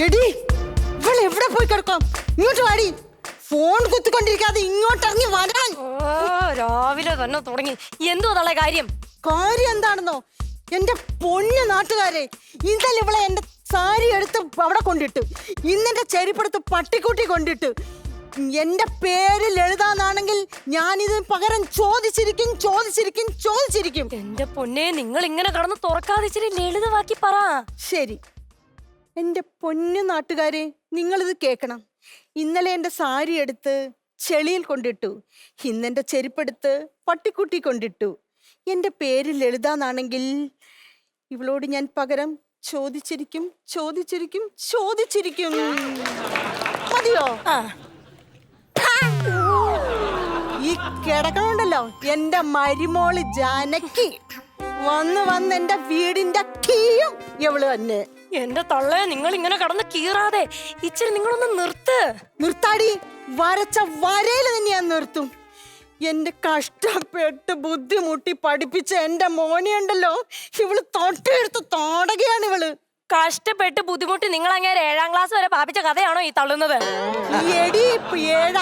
എടി ഇവൾ എവിടെ പോയി കിടക്കാം? ഇങ്ങോട്ട് വാടി. ഫോൺ കുത്തിക്കൊണ്ടിരിക്കാതെ ഇങ്ങോട്ട് ഇറങ്ങി വരാൻ. രാവിലെ തന്നെ തുടങ്ങി. എന്തോ തള്ള കാര്യം? കാര്യം എന്താണെന്നോ എന്റെ പൊന്നു നാട്ടുകാരെ, ഇന്നലെ ഇവളെ എന്റെ സാരി എടുത്ത് അവിടെ കൊണ്ടിട്ട്, ഇന്നെന്റെ ചെരുപ്പെടുത്ത് പട്ടിക്കുട്ടി കൊണ്ടിട്ട്, എന്റെ പേരിൽ എഴുതാന്നാണെങ്കിൽ ഞാനിത് പകരം ചോദിച്ചിരിക്കും ചോദിച്ചിരിക്കും ചോദിച്ചിരിക്കും. എന്റെ പൊന്നെ, നിങ്ങൾ ഇങ്ങനെ കടന്ന് തുറക്കാതെ ഇച്ചിരി ലളിതമാക്കി പറ. ശരി എന്റെ പൊന്നു നാട്ടുകാരെ, നിങ്ങളിത് കേൾക്കണം. ഇന്നലെ എന്റെ സാരി എടുത്ത് ചെളിയിൽ കൊണ്ടിട്ടു, ഇന്നെന്റെ ചെരുപ്പെടുത്ത് പട്ടിക്കുട്ടി കൊണ്ടിട്ടു. എന്റെ പേരിൽ എഴുതാന്നാണെങ്കിൽ ഇവളോട് ഞാൻ പകരം ചോദിച്ചിരിക്കും ചോദിച്ചിരിക്കും ചോദിച്ചിരിക്കും. മതിയോ? ഈ കിടക്കണുണ്ടല്ലോ എന്റെ മരുമോള് ജാനകി വന്ന് എന്റെ വീടിന്റെ കീയും ഇവള് തന്നെ. എന്റെ തള്ളേ, നിങ്ങൾ ഇങ്ങനെ കടന്ന് കീറാതെ ഇച്ചിരി നിങ്ങളൊന്ന് നിർത്താടി. വരച്ച വരയില് തന്നെ ഞാൻ നിർത്തും. എന്റെ കഷ്ടപ്പെട്ട് ബുദ്ധിമുട്ടി പഠിപ്പിച്ച എന്റെ മോനെ ഉണ്ടല്ലോ, ഇവള് തൊട്ടെടുത്ത് തോടകയാണ് ഇവള്. കഷ്ടപ്പെട്ട് ബുദ്ധിമുട്ടി നിങ്ങൾ അങ്ങനെ 7ാം ക്ലാസ് വരെ പാപിച്ച കഥയാണോ ഈ തള്ളുന്നത്? എടി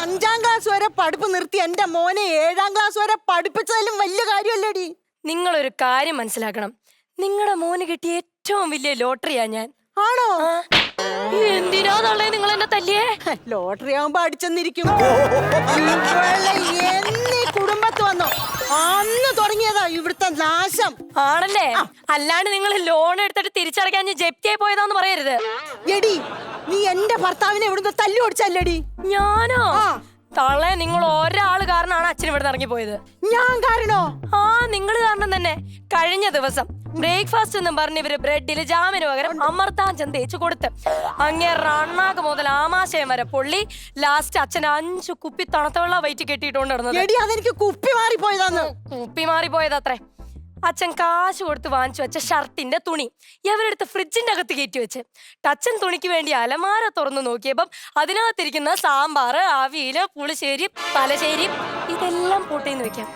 5ാം ക്ലാസ് വരെ പഠിപ്പ് നിർത്തി എന്റെ മോനെ 7ാം ക്ലാസ് വരെ പഠിപ്പിച്ചതിലും വലിയ കാര്യമല്ലേടി. നിങ്ങളൊരു കാര്യം മനസ്സിലാക്കണം. നിങ്ങളുടെ മോന് കിട്ടിയ ഏറ്റവും വലിയ ലോട്ടറിയാ ഞാൻ. ആണോ? എന്തിനാ തള്ളേ നിങ്ങൾ എന്നെ തല്ലിയേ? ലോട്ടറി ആവുമ്പോ അടിച്ചെന്നിരിക്കും. എന്നീ കുടുംബത്ത് വന്നോ അന്ന് തുടങ്ങിയതാ ഇവിടുത്തെ നാശം. ആണല്ലേ? അല്ലാണ്ട് നിങ്ങൾ ലോൺ എടുത്തിട്ട് തിരിച്ചടക്കാൻ ജപ്തിയായി പോയതാന്ന് പറയരുത്. എടി, നീ എന്റെ ഭർത്താവിനെ ഇവിടുന്ന് തല്ലി ഓടിച്ചല്ലേടി. ഞാനോ? തള്ളേ, നിങ്ങൾ ഒരാള് കാരണമാണ് അച്ഛൻ ഇവിടെ ഇറങ്ങിപ്പോയത്. ഞാൻ കാരണോ? നിങ്ങൾ കാരണം തന്നെ. കഴിഞ്ഞ ദിവസം ബ്രേക്ക്ഫാസ്റ്റ് എന്നും പറഞ്ഞ് ഇവര് ബ്രെഡില് ജാമിന് പകരം അമൃതാഞ്ചം തേച്ച് കൊടുത്ത് അങ്ങേ റണ്ണാക്ക് മുതൽ ആമാശയം വരെ പൊള്ളി. ലാസ്റ്റ് അച്ഛൻ 5 കുപ്പി തണുത്ത വെള്ളം വയറ്റി കെട്ടിയിട്ടോണ്ട് നടന്നത്. അതെനിക്ക് കുപ്പി മാറിപ്പോയതാന്ന്. കുപ്പി മാറിപ്പോയതത്രേ. അച്ഛൻ കാശ് കൊടുത്ത് വാങ്ങിച്ചു വെച്ച ഷർട്ടിന്റെ തുണി എവരെടുത്ത് ഫ്രിഡ്ജിന്റെ അകത്ത് കയറ്റി വെച്ച് അച്ഛൻ തുണിക്ക് വേണ്ടി അലമാര തുറന്നു നോക്കിയപ്പം അതിനകത്തിരിക്കുന്ന സാമ്പാറ്, അവിയല്, പുളിശ്ശേരി, തലശ്ശേരി ഇതെല്ലാം പൂട്ടിന്ന് വെക്കാം.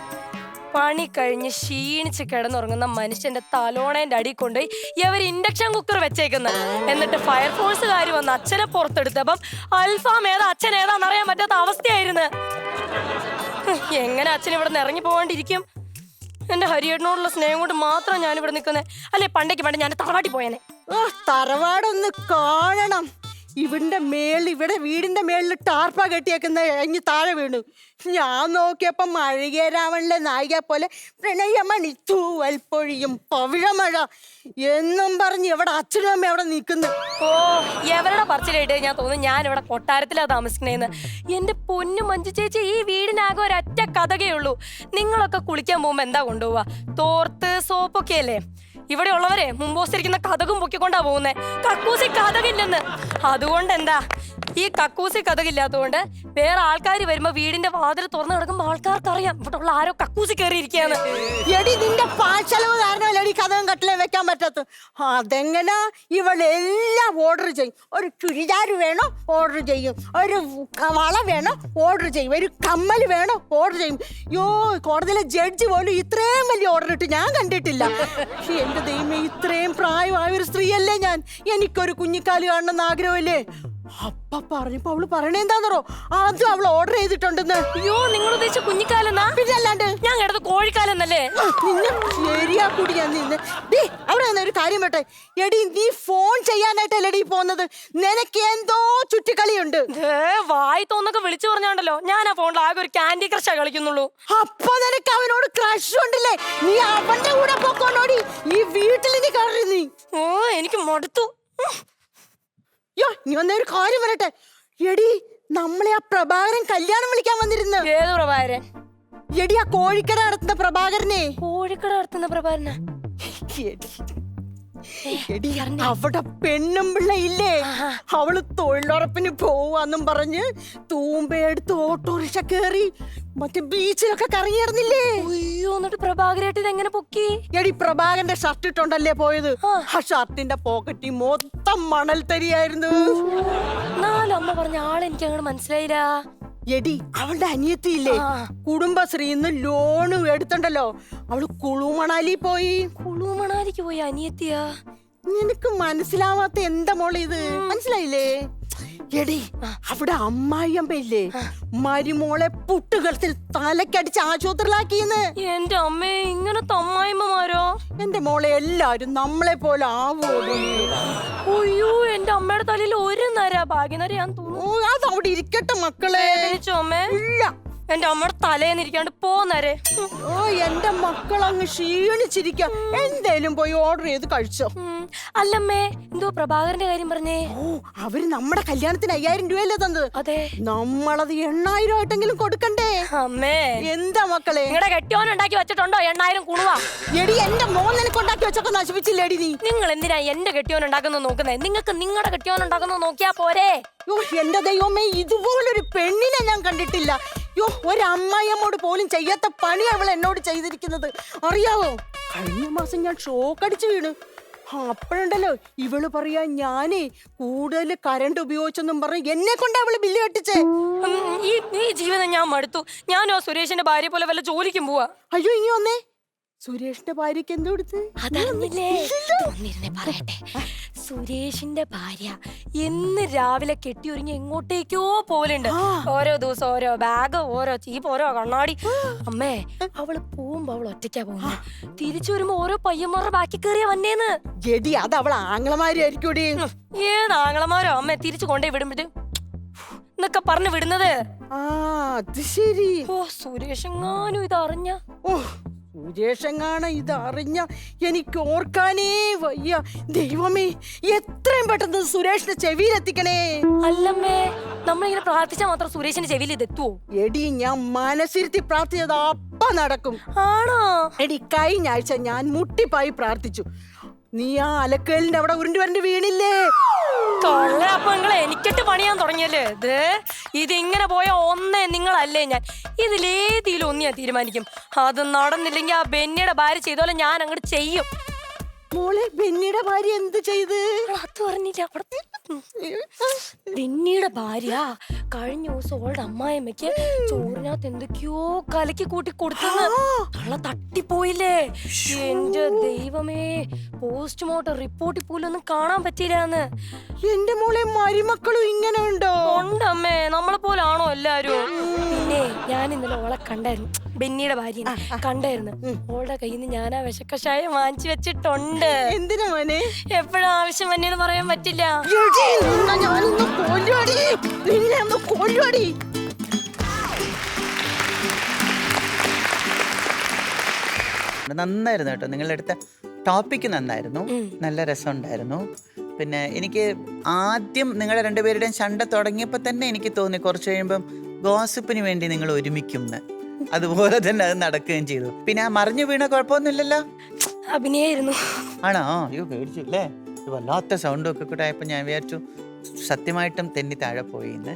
പണി കഴിഞ്ഞ് ക്ഷീണിച്ച് കിടന്നുറങ്ങുന്ന മനുഷ്യന്റെ തലോണേന്റെ അടി കൊണ്ടുപോയി ഇവർ ഇൻഡക്ഷൻ കുക്കർ വെച്ചേക്കുന്നത്. എന്നിട്ട് ഫയർഫോഴ്സുകാർ വന്ന് അച്ഛനെ പുറത്തെടുത്തപ്പം അൽഫാം ഏതാ അച്ഛൻ ഏതാന്നറിയാൻ പറ്റാത്ത അവസ്ഥയായിരുന്നു. എങ്ങനെ അച്ഛൻ ഇവിടെ നിന്ന് ഇറങ്ങി പോകാണ്ടിരിക്കും? എന്റെ ഹരിയേട്ടനോടുള്ള സ്നേഹം കൊണ്ട് മാത്രം ഞാൻ ഇവിടെ നിൽക്കുന്നത്. അല്ലെ പണ്ടേക്ക് പണ്ട് ഞാൻ തറവാട്ടി പോയനെ. തറവാടൊന്ന് കാണണം. ഇവിടെ വീടിന്റെ മേളിൽ ടാർപ്പ കെട്ടിയേക്കുന്ന കഴിഞ്ഞ് താഴെ വീണു. ഞാൻ നോക്കിയപ്പോ മഴകേരാവണിലെ നായിക പോലെ പ്രണയമണി തൂവൽ പൊഴിയും പവിഴമഴ എന്നും പറഞ്ഞ് ഇവിടെ അച്ഛനും അമ്മ അവിടെ നിൽക്കുന്നു. എവരുടെ പറച്ചിലായിട്ട് ഞാൻ തോന്നുന്നു ഞാൻ ഇവിടെ കൊട്ടാരത്തിലാ താമസിക്കണേന്ന്. എന്റെ പൊന്നു മഞ്ജു ചേച്ചി, ഈ വീടിനാകെ ഒരൊറ്റ കഥകേ ഉള്ളൂ. നിങ്ങളൊക്കെ കുളിക്കാൻ പോകുമ്പോ എന്താ കൊണ്ടുപോവാ? തോർത്ത്, സോപ്പൊക്കെ അല്ലേ? ഇവിടെ ഉള്ളവരെ മുമ്പോസിരിക്കുന്ന കഥകും പൊക്കിക്കൊണ്ടാ പോകുന്നേ. കക്കൂസി കഥകില്ലെന്ന്. അതുകൊണ്ട് എന്താ, ഈ കക്കൂസി കഥകില്ലാത്തതുകൊണ്ട് വേറെ ആൾക്കാർ വരുമ്പോ വീടിന്റെ വാതിൽ തുറന്നു കിടക്കുമ്പോ ആൾക്കാർക്ക് അറിയാം ഇവിടെ ഉള്ള ആരോ കക്കൂസി കയറിയിരിക്കുകയാണ്. എടി, നിന്റെ പാഴ്ചെലവ് കാരണമല്ലേ കഥകം കട്ടിലേ വെക്കാൻ പറ്റാത്ത? അതെങ്ങനാ? ഇവളെല്ലാം ഓർഡർ ചെയ്യും. ഒരു ചുരിദാർ വേണോ ഓർഡർ ചെയ്യും, ഒരു വള വേണോ ഓർഡർ ചെയ്യും, ഒരു കമ്മൽ വേണോ ഓർഡർ ചെയ്യും. കോടതിയിലെ ജഡ്ജി പോലും ഇത്രയും വലിയ ഓർഡർ ഇട്ട് ഞാൻ കണ്ടിട്ടില്ല. എന്റെ ദൈവമേ, ഇത്രയും പ്രായമായ ഒരു സ്ത്രീയല്ലേ ഞാൻ. എനിക്കൊരു കുഞ്ഞിക്കാല് കാണണമെന്ന് ആഗ്രഹമല്ലേ? അപ്പ പറഞ്ഞപ്പോ അവള് പറയണേ എന്താന്നോ, ആദ്യം അവൾ ഓർഡർ ചെയ്തിട്ടുണ്ടെന്ന്. അയ്യോ, നിങ്ങൾ ഉദ്ദേശിച്ച കുഞ്ഞിക്കാലെന്നാ? പിന്നെ അല്ലാണ്ട് ഞാൻ കേട്ടത് കോഴിക്കാലെന്നല്ലേ? നിന്നെ ശരിയാ കൂടി ഞാൻ നിന്ന്. അവിടെ ഒരു കാര്യം പറ്റേ. എടി, നീ ഫോൺ ചെയ്യാനായിട്ടല്ലേടി പോകുന്നത്? നിനക്ക് എന്തോ ചുറ്റിക്കളിയുണ്ട്. വായി തോന്നൊക്കെ വിളിച്ചു പറഞ്ഞോണ്ടല്ലോ ഞാൻ ആ ഫോണിൽ ആകെ ഒരു ക്യാൻഡി ക്രഷാ കളിക്കുന്നുള്ളൂ. അപ്പൊ നിനക്ക് അവനോട് ക്രഷ് ഉണ്ടല്ലേ? നീ അവന്റെ കൂടെ പോക്കോണ്ടോടി. ഈ വീട്ടിൽ നീ കയറി. നീ എനിക്ക് മടുത്തു. നീ വന്ന ഒരു കാര്യം പറയട്ടെ. എടി, നമ്മളെ ആ പ്രഭാകരൻ കല്യാണം വിളിക്കാൻ വന്നിരുന്നു. ഏത് പ്രഭാകരൻ? എടി, ആ കോഴിക്കട നടത്തുന്ന പ്രഭാകരനെ. കോഴിക്കട നടത്തുന്ന പ്രഭാകരനാ? എടി, അവിടെ പെണ്ണും പിള്ള ഇല്ലേ, അവള് തൊഴിലുറപ്പിന് പോവാന്നും പറഞ്ഞ് തൂമ്പയെടുത്ത് ഓട്ടോറിക്ഷ കേറി മറ്റേ ബീച്ചിലൊക്കെ കറങ്ങിയിരുന്നില്ലേ? അയ്യോ, എന്നിട്ട് പ്രഭാകരേട്ട് ഇതെങ്ങനെ പൊക്കി? എടി, പ്രഭാകരന്റെ ഷർട്ട് ഇട്ടോണ്ടല്ലേ പോയത്. ആ ഷർട്ടിന്റെ പോക്കറ്റിൽ മൊത്തം മണൽ തരിയായിരുന്നു. അമ്മ പറഞ്ഞ ആളെനിക്ക് അങ്ങനെ മനസ്സിലായില്ല. എടി, അവളുടെ അനിയത്തിയില്ലേ, കുടുംബശ്രീന്ന് ലോണ് എടുത്തുണ്ടല്ലോ, അവള് കുളു മണാലി പോയി. കുളു മണാലിക്ക് പോയി അനിയത്തിയാ? നിനക്ക് മനസ്സിലാവാത്ത എന്താ മോളെ ഇത്? മനസ്സിലായില്ലേ? എടി, അവിടെ അമ്മായിയമ്മയില്ലേ, മരുമോളെ പുട്ടുകലത്തിൽ തലക്കടിച്ച് ആശുപത്രിയിലാക്കിയെന്ന്. എന്റെ അമ്മേ, ഇങ്ങനത്തെ അമ്മായിമ്മമാരോ? എന്റെ മോളെ, എല്ലാരും നമ്മളെ പോലെ ആവോ? അയ്യോ, എന്റെ അമ്മയുടെ തലയിൽ ഒരു നര, ഭാഗ്യനരയാന്ന് തോന്നുന്നു. അതവിടെ ഇരിക്കട്ടെ മക്കളെ. അമ്മേ, ഇല്ല, എന്റെ അമ്മയുടെ തലേന്നിരിക്കാണ്ട് പോന്നരേ. ഓ, എന്റെ മക്കൾ അങ്ങ് ക്ഷീണിച്ചിരിക്ക. എന്തേലും പോയി ഓർഡർ ചെയ്ത് കഴിച്ചോ? അല്ലമ്മേ, എന്തോ പ്രഭാകരന്റെ കാര്യം പറഞ്ഞേ. ഓ, അവര് നമ്മുടെ കല്യാണത്തിന് 5000 രൂപയല്ലേ തന്നത്? അതെ. നമ്മളത് 8000 ആയിട്ടെങ്കിലും കൊടുക്കണ്ടേ? അമ്മേ, എന്താ മക്കളെ, നിങ്ങളുടെ കെട്ടിയോൻ ഉണ്ടാക്കി വെച്ചിട്ടുണ്ടോ 8000 കുണുവാ? എടി, എന്റെ മോൻ നിനക്ക് ഉണ്ടാക്കി വെച്ചൊക്കെ നശിപ്പിച്ചില്ലേടി നീ? നിങ്ങൾ എന്തിനാ എന്റെ കെട്ടിയോൻ ഉണ്ടാക്കുന്നത് നോക്കുന്നേ? നിങ്ങൾക്ക് നിങ്ങളുടെ കെട്ടിയോൻ ഉണ്ടാക്കുന്നത് നോക്കിയാ പോരെ? യോ, എന്റെ ദൈവമേ, ഇതുപോലൊരു പെണ്ണിനെ ഞാൻ കണ്ടിട്ടില്ല. യോ, ഒരമ്മായിയമ്മോട് പോലും ചെയ്യാത്ത പണി അവൾ എന്നോട് ചെയ്തിരിക്കുന്നത് അറിയാവോ? കഴിഞ്ഞ മാസം ഞാൻ ഷോക്ക് അടിച്ചു വീണു. അപ്പോഴുണ്ടല്ലോ ഇവള് പറയാ, ഞാനേ കൂടുതൽ കരണ്ട് ഉപയോഗിച്ചെന്നും പറഞ്ഞ് എന്നെ കൊണ്ട് അവള് ബില്ല് കെട്ടിച്ചേ. ഈ ജീവിതം ഞാൻ മടുത്തു. ഞാനോ സുരേഷിന്റെ ഭാര്യ പോലെ വല്ല ജോലിക്കും പോവാ. അയ്യോ, ഇനി വന്നേ. സുരേഷിന്റെ ഭാര്യക്ക് എന്തോ കൊടുത്ത്? അതറിഞ്ഞില്ലേ? ഒന്നിരുന്നേ പറയട്ടെ. സുരേഷിന്റെ ഭാര്യ എന്ന് രാവിലെ കെട്ടിയൊരുങ്ങി എങ്ങോട്ടേക്കോ പോലുണ്ട്. ഓരോ ദിവസം ഓരോ ബാഗ്, ഓരോ ചീപ്പ്, ഓരോ കണ്ണാടി. അമ്മേ, അവള് പോകുമ്പോ അവൾ ഒറ്റയ്ക്കാ പോകുന്നു. തിരിച്ചു വരുമ്പോ ഓരോ പയ്യന്മാരുടെ ബാക്കി കയറിയാ വന്നേന്ന്. എടി, അത് അവൾ ആങ്ങളമാരായിരിക്കൂടി. ഏത് ആങ്ങളമാരോ അമ്മേ തിരിച്ചു കൊണ്ടേ വിടുമ്പോഴേ എന്നൊക്കെ പറഞ്ഞു വിടുന്നത്. അത് ശരി. ഓ, സുരേഷെങ്ങാനും ഇത് അറിഞ്ഞ. ഓ, സുരേഷെങ്ങാണ് ഇത് അറിഞ്ഞ എനിക്ക് ഓർക്കാനേ വയ്യ. ദൈവമേ, എത്രയും പെട്ടെന്ന് സുരേഷിന്റെ ചെവിയിലെത്തിക്കണേ. അല്ലമ്മേ, നമ്മളിങ്ങനെ പ്രാർത്ഥിച്ചാൽ മാത്രം സുരേഷിന്റെ ചെവിയിൽ ഇതെത്തുവോ? എടി, ഞാൻ മനസ്സിരുത്തി പ്രാർത്ഥിച്ചത് അപ്പ നടക്കും. ആണോ? എടി, കഴിഞ്ഞ ആഴ്ച ഞാൻ മുട്ടിപ്പായി പ്രാർത്ഥിച്ചു. നീ ആ അലക്കലിന്റെ അവിടെ ഉരുണ്ടി വരണ്ട് വീണില്ലേ? അപ്പൊ നിങ്ങൾ എനിക്കിട്ട് പണിയാൻ തുടങ്ങിയല്ലേ? ഇതിങ്ങനെ പോയ ഒന്നേ നിങ്ങളല്ലേ ഞാൻ. ഇതിലേതിലും ഒന്ന് ഞാൻ തീരുമാനിക്കും. അത് നടന്നില്ലെങ്കിൽ ആ ബെന്നിയുടെ ഭാര്യ ചെയ്തോലെ ഞാൻ അങ്ങോട്ട് ചെയ്യും. മോളെ, ബെന്നിയുടെ ഭാര്യ എന്ത് ചെയ്ത്? അത് പറഞ്ഞില്ല. ബെന്നിയുടെ ഭാര്യ കഴിഞ്ഞ ദിവസം ഓളുടെ അമ്മായിമ്മയ്ക്ക് ചോറിനകത്ത് എന്തൊക്കെയോ കലക്കി കൂട്ടി കൊടുത്തെന്ന് കള്ള തട്ടിപ്പോയില്ലേ. എന്റെ ദൈവമേ, പോസ്റ്റ്മോർട്ടം റിപ്പോർട്ടിൽ പോലും ഒന്നും കാണാൻ പറ്റിയില്ലാന്ന്. എന്റെ മോളെ, മരുമക്കളും ഇങ്ങനെ ഉണ്ടോ? ഉണ്ടമ്മേ, നമ്മളെ പോലാണോ എല്ലാരും? പിന്നെ ഞാൻ ഇന്നലെ ഓളെ കണ്ടായിരുന്നു, ബെന്നിയുടെ ഭാര്യ കണ്ടായിരുന്നു. ഓളുടെ കയ്യിൽ നിന്ന് ഞാൻ ആ വിഷക്കഷായം വാങ്ങിച്ചു വെച്ചിട്ടുണ്ട്. എന്തിനാ മോനെ? എപ്പോഴും ആവശ്യം വന്നെന്ന് പറയാൻ പറ്റില്ല. നന്നായിരുന്നു കേട്ടോ, നിങ്ങളെടുത്ത ടോപ്പിക്ക് നന്നായിരുന്നു, നല്ല രസമുണ്ടായിരുന്നു. പിന്നെ എനിക്ക് ആദ്യം നിങ്ങളുടെ രണ്ടുപേരുടെയും ശണ്ട തുടങ്ങിയപ്പോൾ തന്നെ എനിക്ക് തോന്നി കുറച്ച് കഴിയുമ്പം ഗോസിപ്പിന് വേണ്ടി നിങ്ങൾ ഒരുമിക്കും. അതുപോലെ തന്നെ അത് നടക്കുകയും ചെയ്തു. പിന്നെ ആ മറിഞ്ഞു വീണ കുഴപ്പമൊന്നുമില്ലല്ലോ? അഭിനയായിരുന്നു. ആണോ? അയ്യോ, പേടിച്ചു അല്ലേ? വല്ലാത്ത സൗണ്ടും ഒക്കെ കൂടെ ആയപ്പോൾ ഞാൻ വിചാരിച്ചു സത്യമായിട്ടും തെന്നി താഴെ പോയിന്ന്.